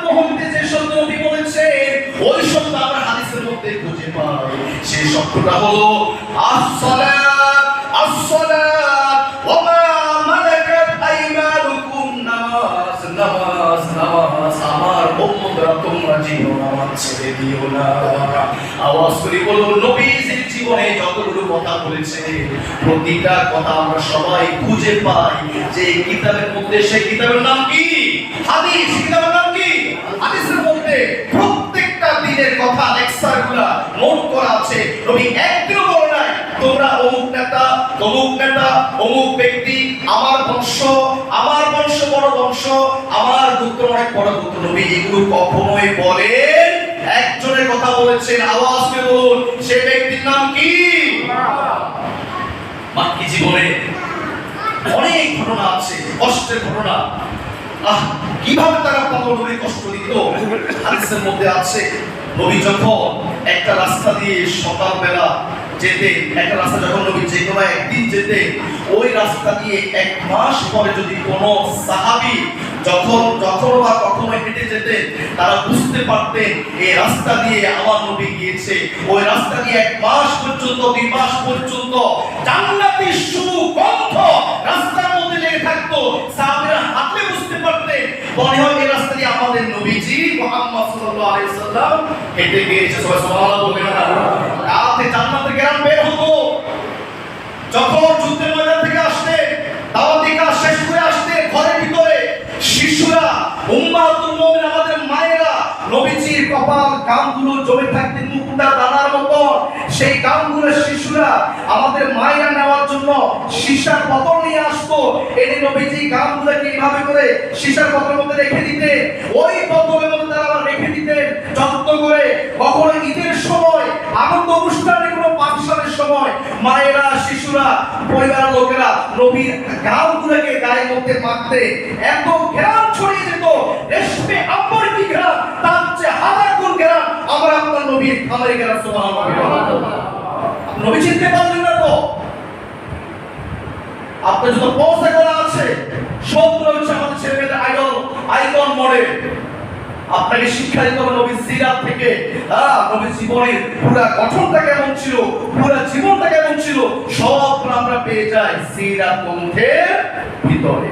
মুহূর্তে যে শব্দ নবী বলেছেন ওই শব্দ আমরা হাদিসের মধ্যে খুঁজে পাই। সেই শব্দটা হলো আসসালাত, আসসালাত ওয়া মা মালাকাত আইমানুকুম, নামাজ, নামাজ, নামাজ। আমার উম্মতরা তোমরা যেন নামাজ ছেড়ে দিও না। আওয়াজ করে বলুন, নবীজির জীবনে যতগুলো কথা বলেছে প্রতিটা কথা আমরা সবাই খুঁজে পাই যে কিতাবের মধ্যে। সেই কিতাবের নাম কি? হাদিস। কিতাবের নাম কি? হাদিসের মধ্যে প্রত্যেকটা দিনের কথা লেকচারগুলো নোট করা আছে। নবী একদিনও বলে নাই তোমরা অমুক নেতা, তমুক নেতা, অমুক ব্যক্তি, আমার বংশ, আমার বংশ বড় বংশ, আমার গোত্র অনেক বড় গোত্র। নবী এগুলো কখনোই বলেন। একজনের কথা বলেছেন, আওয়াজ করে বলুন, সে ব্যক্তির নাম কি? বাকি জীবনে অনেক ঘটনা আছে, কষ্টের ঘটনা। কিভাবে তারা নবী কষ্ট দিত হাদিসের মধ্যে আছে। নবী যখন একটা রাস্তা দিয়ে সকালবেলা যেতে, একটা রাস্তা যখন নবী যে কোনো একদিন যেতে, ওই রাস্তা দিয়ে 1 মাস পরে যদি কোনো সাহাবী যখন বা কখনো হেঁটে যেতেন, তারা বুঝতে পারতেন এই রাস্তা দিয়ে আমার নবী গিয়েছে। ওই রাস্তা দিয়ে 1 মাস পর্যন্ত, 2 মাস পর্যন্ত জান্নাতি সুগন্ধ রাস্তার মধ্যে লেগে থাকতো। সাহাবীরা হাঁটলে বুঝতে পারতেন মনে হয় এই রাস্তা দিয়ে আমাদের নবীজি মুহাম্মদ সাল্লাল্লাহু আলাইহি সাল্লাম হেঁটে গিয়েছে। সবাই সুবহানাল্লাহ বলবেন না? রাতে জান্নাতের গ্রাম বের হতো। যখন যুদ্ধের ময়দান থেকে আসতে, দাওয়াতি কাজ শেষ করে আসতে, ঘরের ভিতরে শিশুরা, উম্মাতুল মুমিন, আমাদের মায়েরা, নবীজির কপাল গামগুলো জমে থাকতে মুক্তা দানার মতো, সেই গামগুলো শিশুরা আমাদের মায়েরা নেওয়ার জন্য সীসার বোতল নিয়ে আসতো। এই নবীজি গামগুলোকে এইভাবে করে সীসার বোতলের মধ্যে রেখে দিতে, ওই বোতলের মধ্যে তারা রেখে দিতেন যত্ন করে। কখনো ঈদের সময়, আনন্দ অনুষ্ঠানের কোনো পাঠশালার সময় মায়েরা, শিশুরা, পরিবারের লোকেরা নবীর গামগুলোকে গায়ের মধ্যে মাখতে এত ঘ্রাণ ছড়িয়ে যেত, রেশমে আম্বর কি ঘ্রাণ, তার চেয়ে হাজার গুণ ঘ্রাণ আমার আপনার নবীর খামারে ঘ্রাণ। সুবহানাল্লাহ। নবী চিনতে পারলেন না তো? আপনার যত পৌঁছে করা আছে সবগুলো হচ্ছে আমাদের ছেলেমেয়েদের আইডল, আইকন, মডেল। আপনাকে শিক্ষা দিতে হবে নবীর সিরাত থেকে। নবীর জীবনের পুরো গঠনটা কেমন ছিল, পুরো জীবনটা কেমন ছিল, সব আমরা পেয়ে যাই সিরাত গ্রন্থের ভিতরে।